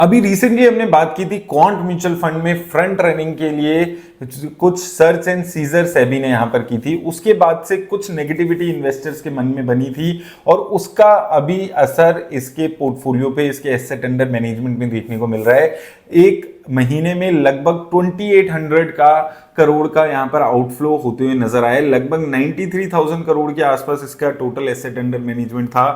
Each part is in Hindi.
अभी रिसेंटली हमने बात की थी क्वांट म्यूचुअल फंड में फ्रंट रनिंग के लिए कुछ सर्च एंड सीजर सेबी ने यहां पर की थी। उसके बाद से कुछ नेगेटिविटी इन्वेस्टर्स के मन में बनी थी और उसका अभी असर इसके पोर्टफोलियो पे, इसके एसेट अंडर मैनेजमेंट में देखने को मिल रहा है। एक महीने में लगभग 2800 करोड़ का यहां पर आउटफ्लो होते हुए नजर आए। लगभग 93,000 करोड़ के आसपास इसका टोटल एसेट अंडर मैनेजमेंट था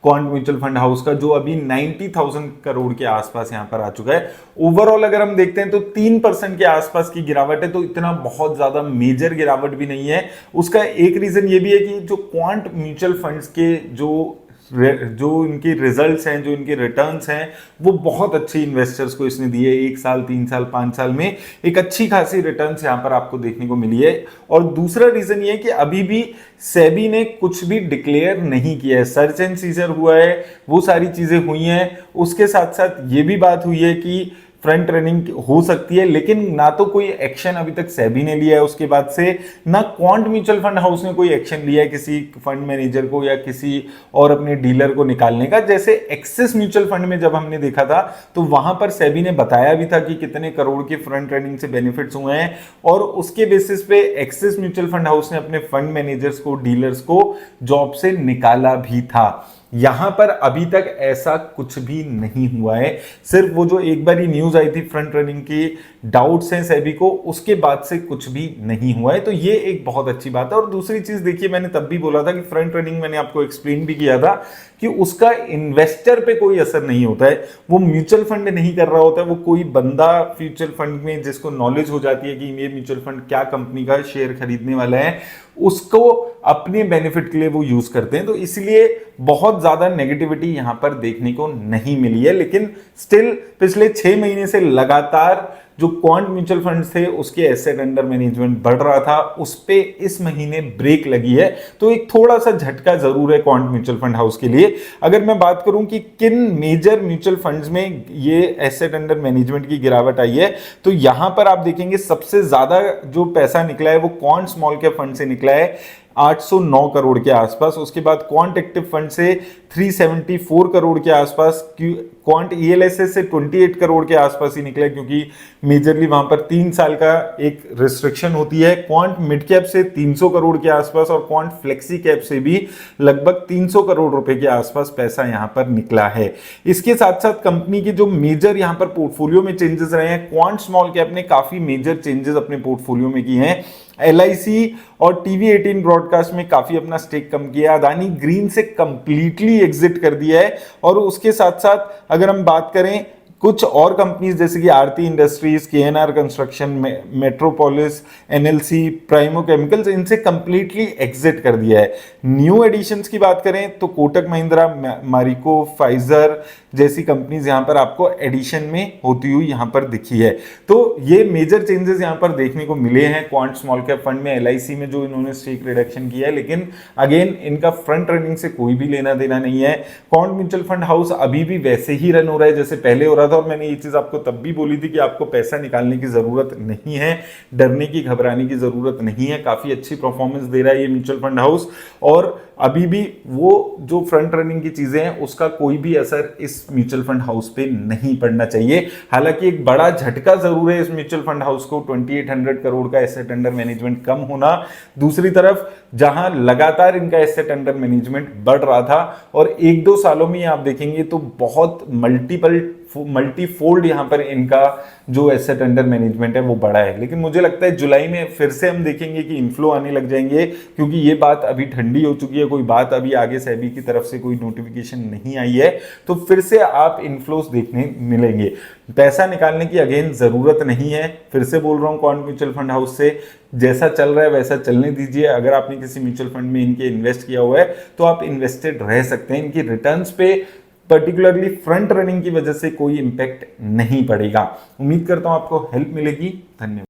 क्वांट म्यूचुअल फंड हाउस का, जो अभी 90,000 करोड़ के आसपास यहां पर आ चुका है। ओवरऑल अगर हम देखते हैं तो 3% के आसपास की गिरावट है, तो इतना बहुत ज्यादा मेजर गिरावट भी नहीं है। उसका एक रीजन ये भी है कि जो क्वांट म्यूचुअल फंड्स के जो इनके रिजल्ट्स हैं, जो इनके रिटर्न्स हैं, वो बहुत अच्छे इन्वेस्टर्स को इसने दिए। 1 साल, 3 साल, 5 साल में एक अच्छी खासी रिटर्न्स यहां पर आपको देखने को मिली है। और दूसरा रीजन ये है कि अभी भी सेबी ने कुछ भी डिक्लेयर नहीं किया है। सर्च एंड सीजर हुआ है, वो सारी चीजें हुई हैं। उसके साथ साथ ये भी बात हुई है कि फ्रंट रनिंग हो सकती है, लेकिन ना तो कोई एक्शन अभी तक सेबी ने लिया है उसके बाद से, ना क्वांट म्यूचुअल फंड हाउस ने कोई एक्शन लिया है किसी फंड मैनेजर को या किसी और अपने डीलर को निकालने का। जैसे एक्सिस म्यूचुअल फंड में जब हमने देखा था तो वहां पर सेबी ने बताया भी था कि कितने करोड़ के फ्रंट रनिंग से बेनिफिट्स हुए हैं, और उसके बेसिस पे एक्सिस म्यूचुअल फंड हाउस ने अपने फंड मैनेजर्स को, डीलर्स को जॉब से निकाला भी था। यहां पर अभी तक ऐसा कुछ भी नहीं हुआ है। सिर्फ वो जो एक बार ही न्यूज आई थी फ्रंट रनिंग की डाउट्स हैं सेबी को, उसके बाद से कुछ भी नहीं हुआ है। तो ये एक बहुत अच्छी बात है। और दूसरी चीज देखिए, मैंने तब भी बोला था कि फ्रंट रनिंग, मैंने आपको एक्सप्लेन भी किया था कि उसका इन्वेस्टर पे कोई असर नहीं होता है। वो म्यूचुअल फंड नहीं कर रहा होता है, वो कोई बंदा म्यूचुअल फंड में जिसको नॉलेज हो जाती है कि ये म्यूचुअल फंड क्या कंपनी का शेयर खरीदने वाला है, उसको अपने बेनिफिट के लिए वो यूज करते हैं। तो इसलिए बहुत ज्यादा नेगेटिविटी यहां पर देखने को नहीं मिली है। लेकिन स्टिल पिछले 6 महीने से लगातार जो क्वांट म्यूचुअल फंड्स थे उसके एसेट अंडर मैनेजमेंट बढ़ रहा था, उस पे इस महीने ब्रेक लगी है। तो एक थोड़ा सा झटका जरूर है क्वांट म्यूचुअल फंड हाउस के लिए। अगर मैं बात करूं कि किन मेजर म्यूचुअल फंड्स में ये एसेट अंडर मैनेजमेंट की गिरावट आई है, तो यहां पर आप देखेंगे सबसे ज्यादा जो पैसा निकला है वो क्वांट स्मॉल कैप फंड से निकला है, 809 करोड़ के आसपास। उसके बाद क्वांट एक्टिव फंड से 374 करोड़ के आसपास, क्वांट ईएलएसएस से 28 करोड़ के आसपास ही निकला, क्योंकि मेजरली वहां पर 3 साल का एक रिस्ट्रिक्शन होती है। क्वांट मिड कैप से 300 करोड़ के आसपास और क्वांट फ्लेक्सी कैप से भी लगभग 300 करोड़ रुपए के आसपास पैसा यहां पर निकला है। इसके साथ साथ कंपनी के जो मेजर यहां पर पोर्टफोलियो में चेंजेस रहे हैं, क्वांट स्मॉल कैप ने काफी मेजर चेंजेस अपने पोर्टफोलियो में किए हैं। एलआईसी और टीवी 18 ब्रॉडकास्ट में काफी अपना स्टेक कम किया, अदानी ग्रीन से कंप्लीटली एग्जिट कर दिया है। और उसके साथ साथ अगर हम बात करें कुछ और कंपनीज जैसे कि Aarti industries, KNR construction, Metropolis, NLC, Primo chemicals, इनसे कंप्लीटली एग्जिट कर दिया है। न्यू एडिशंस की बात करें तो कोटक महिंद्रा, मारिको, फाइजर जैसी कंपनीज यहां पर आपको एडिशन में होती हुई यहां पर दिखी है। तो ये मेजर चेंजेस यहां पर देखने को मिले हैं क्वांट स्मॉल कैप फंड में, एलआईसी में जो इन्होंने स्टेक रिडक्शन किया है। लेकिन अगेन इनका फ्रंट रनिंग से कोई भी लेना देना नहीं है। क्वांट म्यूचुअल फंड हाउस अभी भी वैसे ही रन हो रहा है जैसे पहले हो रहा था। और मैंने ये चीज आपको तब भी बोली थी कि आपको पैसा निकालने की जरूरत नहीं है, डरने की, घबराने की जरूरत नहीं है। काफी अच्छी परफॉर्मेंस दे रहा है ये म्यूचुअल फंड हाउस, और अभी भी वो जो फ्रंट रनिंग की चीजें हैं उसका कोई भी असर इस म्यूचुअल फंड हाउस पे नहीं पड़ना चाहिए। हालांकि एक बड़ा झटका जरूर है इस म्यूचुअल फंड हाउस को 2800 करोड़ का एसेट अंडर मैनेजमेंट कम होना। दूसरी तरफ जहां लगातार इनका एसेट अंडर मैनेजमेंट बढ़ रहा था, और 1-2 सालों में आप देखेंगे तो बहुत मल्टीफोल्ड यहां पर इनका जो एसेट अंडर मैनेजमेंट है वो बढ़ा है। लेकिन मुझे लगता है जुलाई में फिर से हम देखेंगे कि इनफ्लो आने लग जाएंगे, क्योंकि ये बात अभी ठंडी हो चुकी है। कोई बात अभी आगे सेबी की तरफ से कोई नोटिफिकेशन नहीं आई है, तो फिर से आप इनफ्लोस देखने मिलेंगे। पैसा निकालने की अगेन जरूरत नहीं है, फिर से बोल रहा हूं क्वांट म्यूचुअल फंड हाउस से, जैसा चल रहा है वैसा चलने दीजिए। अगर आपने किसी म्यूचुअल फंड में इनके इन्वेस्ट किया हुआ है तो आप इन्वेस्टेड रह सकते हैं। इनकी रिटर्न्स पे पर्टिकुलरली फ्रंट रनिंग की वजह से कोई इंपैक्ट नहीं पड़ेगा। उम्मीद करता हूं आपको हेल्प मिलेगी। धन्यवाद।